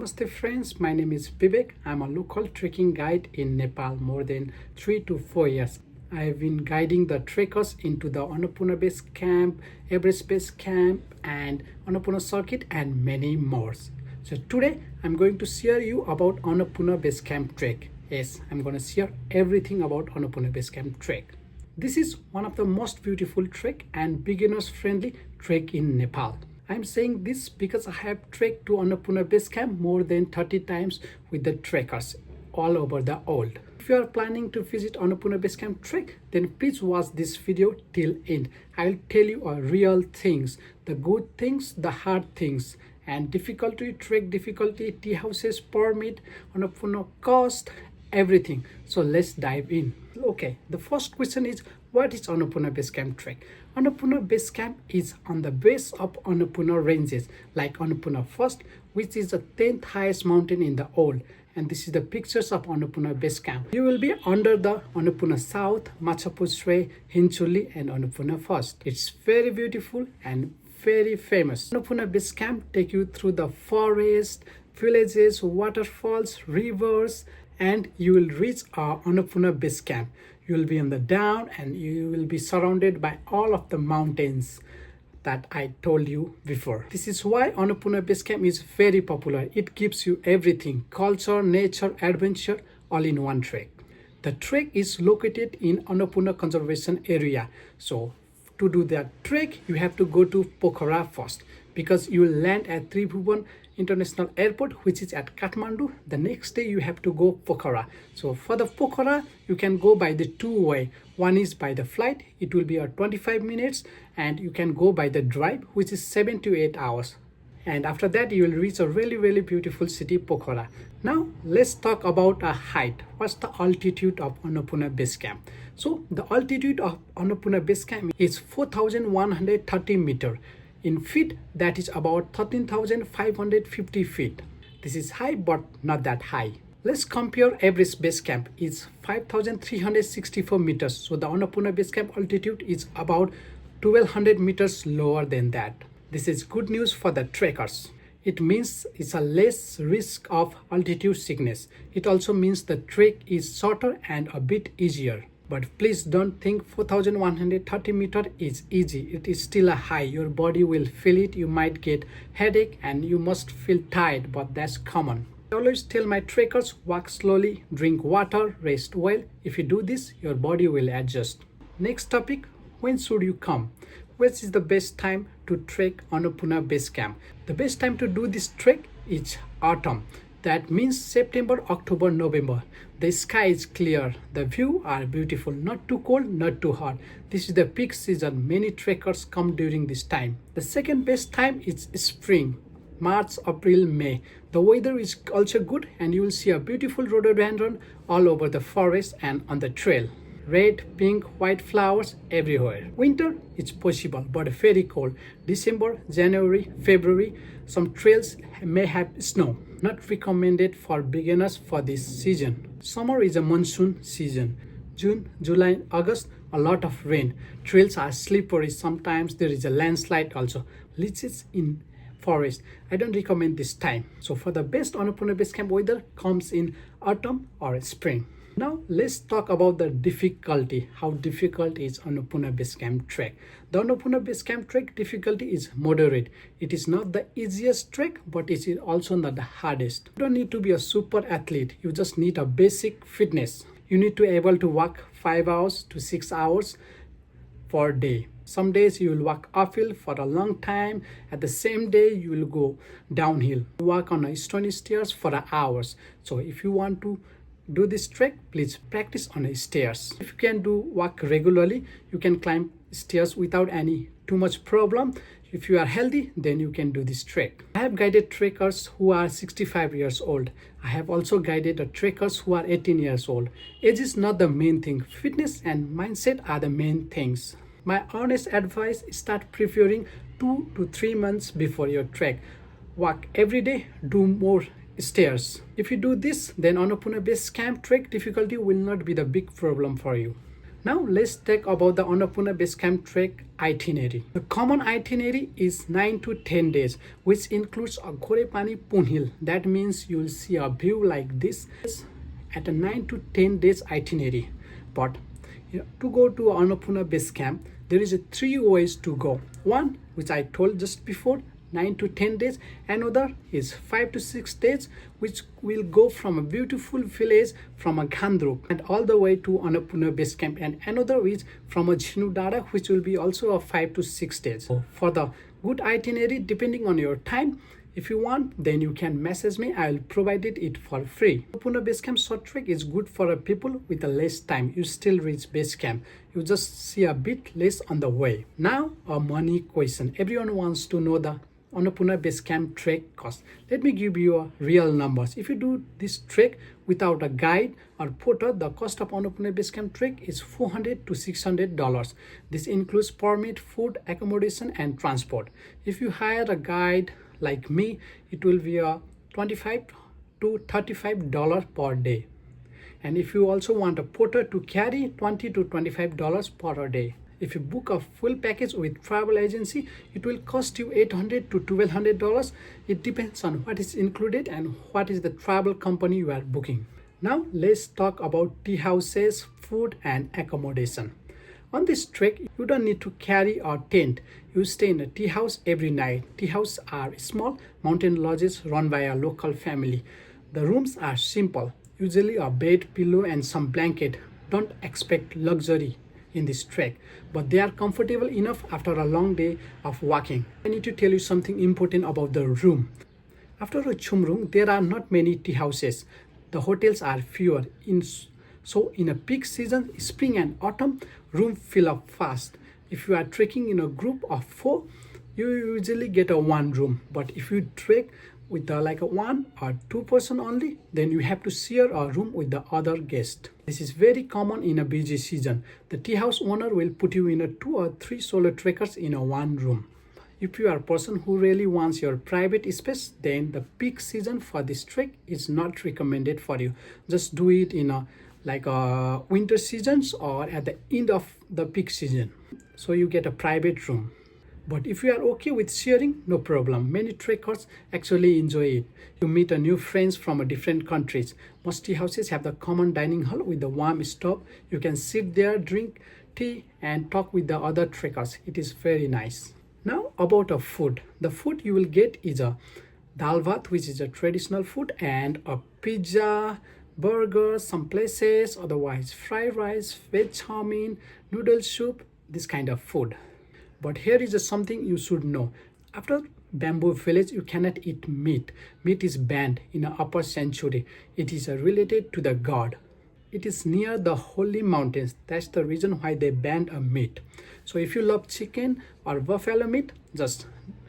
Namaste friends, my name is Bibek. I'm a local trekking guide in Nepal more than 3 to 4 years. I have been guiding the trekkers into the Annapurna Base Camp, Everest Base Camp and Annapurna Circuit and many more. So today I'm going to share you about Annapurna Base Camp trek. Yes, I'm going to share everything about Annapurna Base Camp trek. This is one of the most beautiful trek and beginners friendly trek in Nepal. I'm saying this because I have trekked to Annapurna Base Camp more than 30 times with the trekkers all over the world. If you are planning to visit Annapurna Base Camp trek, then please watch this video till end. I'll tell you real things, the good things, the hard things, and difficulty, trek difficulty, tea houses, permit, Annapurna cost, everything. So let's dive in. Okay, the first question is, what is Annapurna Base Camp trek? Annapurna Base Camp is on the base of Annapurna ranges, like Annapurna First, which is the 10th highest mountain in the world. And this is the pictures of Annapurna Base Camp. You will be under the Annapurna South, Machapuchre, Hinchuli and Annapurna First. It's very beautiful and very famous. Annapurna Base Camp take you through the forest, villages, waterfalls, rivers, and you will reach Annapurna Base Camp. You will be on the down and you will be surrounded by all of the mountains that I told you before. This is why Annapurna Base Camp is very popular. It gives you everything, culture, nature, adventure, all in one trek. The trek is located in Annapurna Conservation Area. So to do that trek, you have to go to Pokhara first because you will land at Tribhuvan International Airport, which is at Kathmandu. The next day you have to go Pokhara. So for the Pokhara, you can go by the two-way. One is by the flight, it will be 25 minutes, and you can go by the drive, which is 7 to 8 hours. And after that, you will reach a really beautiful city, Pokhara. Now, let's talk about a height. What's the altitude of Annapurna Base Camp? So, the altitude of Annapurna Base Camp is 4,130 meters. In feet, that is about 13,550 feet. This is high, but not that high. Let's compare Everest Base Camp. It's 5,364 meters. So, the Annapurna Base Camp altitude is about 1,200 meters lower than that. This is good news for the trekkers. It means it's a less risk of altitude sickness. It also means the trek is shorter and a bit easier. But please don't think 4,130 meters is easy. It is still a high. Your body will feel it. You might get headache and you must feel tired, but that's common. I always tell my trekkers, walk slowly, drink water, rest well. If you do this, your body will adjust. Next topic, when should you come? Which is the best time to trek Annapurna Base Camp? The best time to do this trek is autumn. That means September, October, November. The sky is clear. The view are beautiful. Not too cold, not too hot. This is the peak season. Many trekkers come during this time. The second best time is spring. March, April, May. The weather is also good and you will see a beautiful rhododendron all over the forest and on the trail. Red, pink, white flowers everywhere. Winter is possible but very cold. December, January, February, some trails may have snow. Not recommended for beginners for this season. Summer is a monsoon season. June, July, August, a lot of rain. Trails are slippery. Sometimes there is a landslide also. Leeches in forest. I don't recommend this time. So for the best Annapurna Base Camp weather comes in autumn or spring. Now let's talk about the difficulty. How difficult is Annapurna Base Camp trek? The Annapurna Base Camp trek difficulty is moderate. It is not the easiest trek, but it is also not the hardest. You don't need to be a super athlete. You just need a basic fitness. You need to be able to walk 5 hours to 6 hours per day. Some days you will walk uphill for a long time. At the same day, you will go downhill. You walk on stony stairs for hours. So if you want to do this trek, please practice on the stairs. If you can walk regularly, you can climb stairs without any too much problem. If you are healthy, then you can do this trek. I have guided trekkers who are 65 years old. I have also guided trekkers who are 18 years old. Age is not the main thing. Fitness and mindset are the main things. My honest advice is start preparing 2 to 3 months before your trek. Walk every day, do more stairs. If you do this, then Annapurna Base Camp trek difficulty will not be the big problem for you. Now let's talk about the Annapurna Base Camp trek itinerary. The common itinerary is 9 to 10 days, which includes a Ghorepani Punhil. That means you'll see a view like this at a 9 to 10 days itinerary. But to go to Annapurna Base Camp, there is 3 ways to go. One, which I told just before, 9 to 10 days. Another is 5 to 6 days, which will go from a beautiful village from a Ghandruk and all the way to Annapurna Base Camp, and another is from a Jhinudara, which will be also a 5 to 6 days. So for the good itinerary, depending on your time, if you want, then you can message me. I will provide it for free. Annapurna Base Camp short trek is good for people with a less time. You still reach base camp. You just see a bit less on the way. Now a money question. Everyone wants to know the Annapurna Base Camp trek cost. Let me give you a real numbers. If you do this trek without a guide or porter, the cost of Annapurna Base Camp trek is $400 to $600. This includes permit, food, accommodation, and transport. If you hire a guide like me, it will be a $25 to $35 per day. And if you also want a porter to carry, $20 to $25 per day. If you book a full package with travel agency, it will cost you $800 to $1,200. It depends on what is included and what is the travel company you are booking. Now let's talk about tea houses, food, and accommodation. On this trek, you don't need to carry a tent. You stay in a tea house every night. Tea houses are small mountain lodges run by a local family. The rooms are simple, usually a bed, pillow, and some blanket. Don't expect luxury in this trek, but they are comfortable enough after a long day of walking. I need to tell you something important about the room. After a Chumrung, there are not many tea houses. The hotels are fewer. So in a peak season, spring and autumn, room fill up fast. If you are trekking in a group of 4, you usually get a 1 room. But if you trek with like a 1 or 2 person only, then you have to share a room with the other guest. This is very common in a busy season. The tea house owner will put you in a 2 or 3 solo trekkers in a 1 room. If you are a person who really wants your private space, then the peak season for this trek is not recommended for you. Just do it in a winter seasons or at the end of the peak season, so you get a private room. But if you are okay with sharing, no problem. Many trekkers actually enjoy it. You meet a new friends from different countries. Most tea houses have the common dining hall with the warm stove. You can sit there, drink tea, and talk with the other trekkers. It is very nice. Now about a food. The food you will get is a dal bhat, which is a traditional food, and a pizza, burgers, some places, otherwise fried rice, veg chow mein, noodle soup, this kind of food. But here is something you should know. After Bamboo Village, you cannot eat meat. Meat is banned in the upper sanctuary. It is related to the god. It is near the holy mountains. That's the reason why they banned a meat. So if you love chicken or buffalo meat, just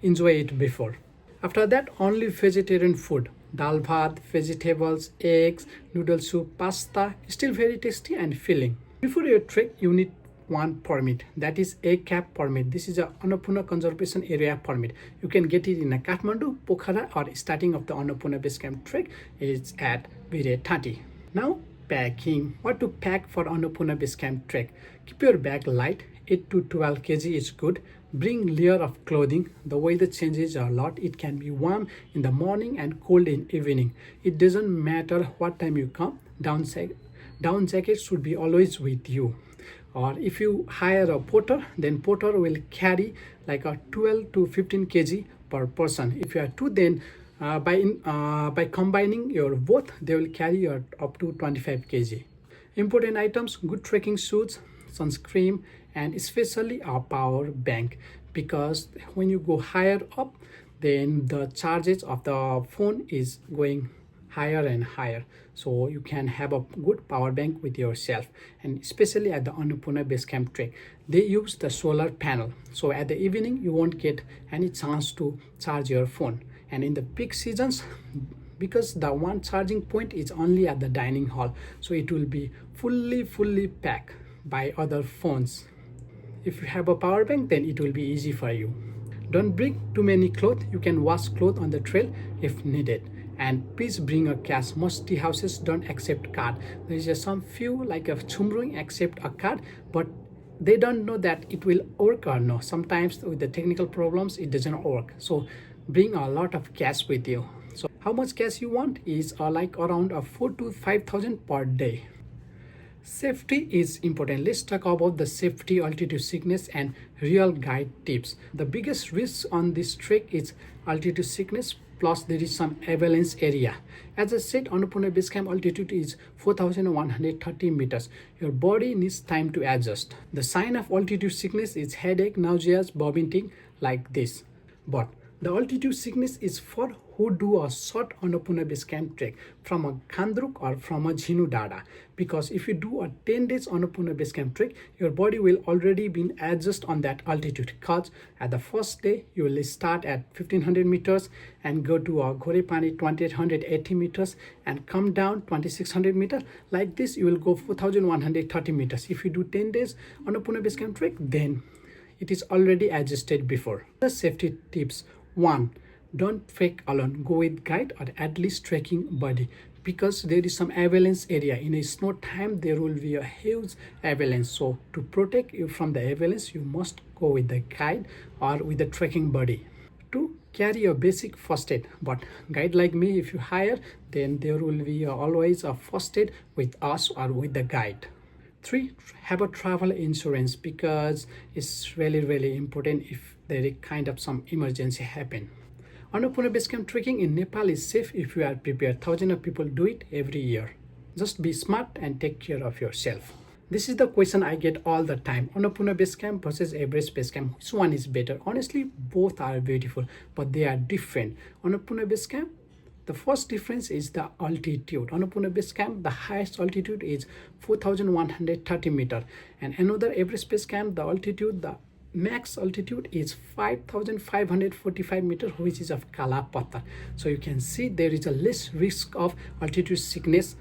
enjoy it before. After that, only vegetarian food. Dal bhat, vegetables, eggs, noodle soup, pasta, still very tasty and filling. Before your trek, you need 1 permit, that is a cap permit. This is a Annapurna Conservation Area permit. You can get it in a Kathmandu, Pokhara, or starting of the Annapurna Base Camp trek is at Bire Thati. Now packing. What to pack for Annapurna Base Camp trek? Keep your bag light. 8 to 12 kg is good. Bring layer of clothing. The weather changes a lot. It can be warm in the morning and cold in evening. It doesn't matter what time you come. Down jacket should be always with you. Or if you hire a porter, then porter will carry like a 12 to 15 kg per person. If you are 2, then by combining your both, they will carry your up to 25 kg. Important items: good trekking shoes, sunscreen, and especially a power bank, because when you go higher up, then the charges of the phone is going higher and higher. So you can have a good power bank with yourself. And especially at the Annapurna Base Camp trek, they use the solar panel. So at the evening, you won't get any chance to charge your phone. And in the peak seasons, because the one charging point is only at the dining hall, so it will be fully packed by other phones. If you have a power bank, then it will be easy for you. Don't bring too many clothes. You can wash clothes on the trail if needed. And please bring a cash. Most tea houses don't accept card. There is some few like a Chumrung accept a card, but they don't know that it will work or no. Sometimes with the technical problems it doesn't work, so bring a lot of cash with you. So how much cash you want is like around 4 to 5,000 per day. Safety is important. Let's talk about the safety, altitude sickness, and real guide tips. The biggest risk on this trek is altitude sickness, plus there is some avalanche area. As I said, Annapurna Base Camp altitude is 4,130 meters. Your body needs time to adjust. The sign of altitude sickness is headache, nausea, vomiting like this. But the altitude sickness is for who do a short Annapurna Base Camp trek from a Khandruk or from a Jhinu Dada. Because if you do a 10 days Annapurna Base Camp trek, your body will already be adjust on that altitude. Because at the first day, you will start at 1500 meters and go to a Ghorepani 2880 meters and come down 2600 meters. Like this, you will go 4130 meters. If you do 10 days Annapurna Base Camp trek, then it is already adjusted before. The safety tips. 1. Don't trek alone. Go with guide or at least trekking buddy, because there is some avalanche area. In a snow time, there will be a huge avalanche. So to protect you from the avalanche, you must go with the guide or with the trekking buddy. 2. Carry a basic first aid. But guide like me, if you hire, then there will be always a first aid with us or with the guide. 3. Have a travel insurance, because it's really important if there is kind of some emergency happen. Annapurna Base Camp trekking in Nepal is safe if you are prepared. Thousands of people do it every year. Just be smart and take care of yourself. This is the question I get all the time. Annapurna Base Camp versus Everest Base Camp. Which one is better? Honestly, both are beautiful, but they are different. Annapurna Base Camp, the first difference is the altitude. Annapurna Base Camp, the highest altitude is 4,130 meters. And another Everest Base Camp, the altitude, the max altitude is 5,545 meters, which is of Kala Patthar. So you can see there is a less risk of altitude sickness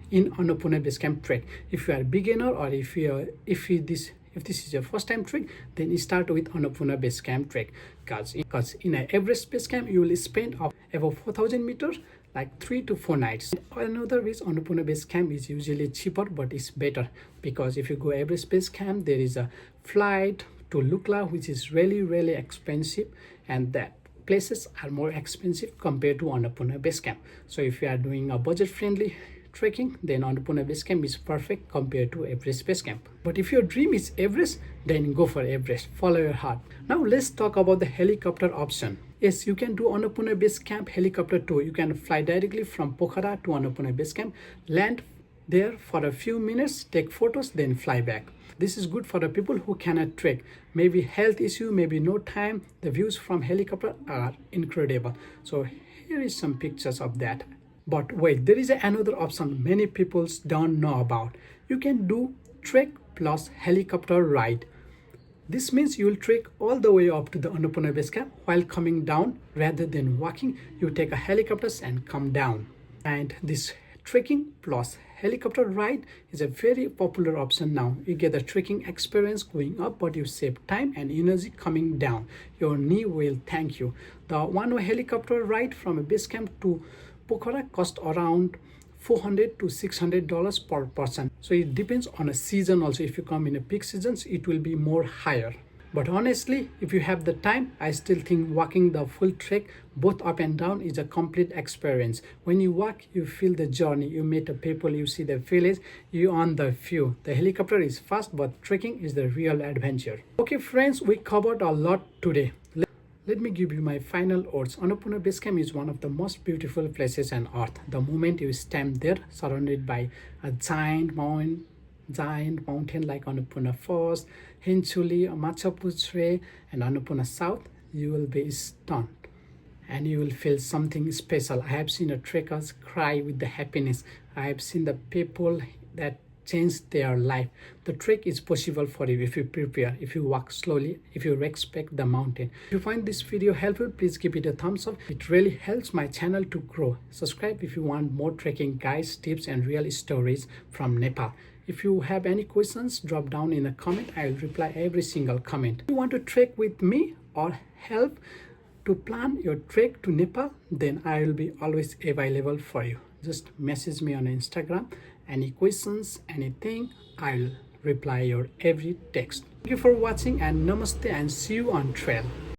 in Annapurna Base Camp trek. If you are a beginner or if this is your first time trek, then you start with Annapurna Base Camp trek. Because in an Everest Base Camp, you will spend above 4,000 meters, like 3 to 4 nights. Another reason Annapurna Base Camp is usually cheaper, but it's better, because if you go Everest Base Camp, there is a flight to Lukla, which is really expensive, and that places are more expensive compared to Annapurna Base Camp. So if you are doing a budget-friendly trekking, then Annapurna Base Camp is perfect compared to Everest Base Camp. But if your dream is Everest, then go for Everest. Follow your heart. Now let's talk about the helicopter option. Yes, you can do Annapurna Base Camp helicopter tour. You can fly directly from Pokhara to Annapurna Base Camp, land there for a few minutes, take photos, then fly back. This is good for the people who cannot trek. Maybe health issue, maybe no time. The views from helicopter are incredible. So here is some pictures of that. But wait, there is another option many people don't know about. You can do trek plus helicopter ride. This means you will trek all the way up to the Annapurna Base Camp while coming down. Rather than walking, you take a helicopter and come down. And this trekking plus helicopter ride is a very popular option now. You get the trekking experience going up, but you save time and energy coming down. Your knee will thank you. The one-way helicopter ride from a base camp to Pokhara cost around $400 to $600 per person. So it depends on a season also. If you come in a peak seasons, it will be more higher. But honestly, if you have the time, I still think walking the full trek, both up and down, is a complete experience. When you walk, you feel the journey. You meet the people, you see the village, you on the view. The helicopter is fast, but trekking is the real adventure. Okay, friends, we covered a lot today. Let me give you my final words. Annapurna Base Camp is one of the most beautiful places on earth. The moment you stand there, surrounded by a giant mountain like Annapurna Falls, Hinchuli, Machapuchre, and Annapurna South, you will be stunned. And you will feel something special. I have seen trekkers cry with the happiness. I have seen the people that change their life. The trek is possible for you if you prepare, if you walk slowly, if you respect the mountain. If you find this video helpful, please give it a thumbs up. It really helps my channel to grow. Subscribe if you want more trekking guides, tips, and real stories from Nepal. If you have any questions, drop down in a comment. I will reply every single comment. If you want to trek with me or help to plan your trek to Nepal, then I will be always available for you. Just message me on Instagram. Any questions, anything, I'll reply your every text. Thank you for watching and namaste and see you on trail.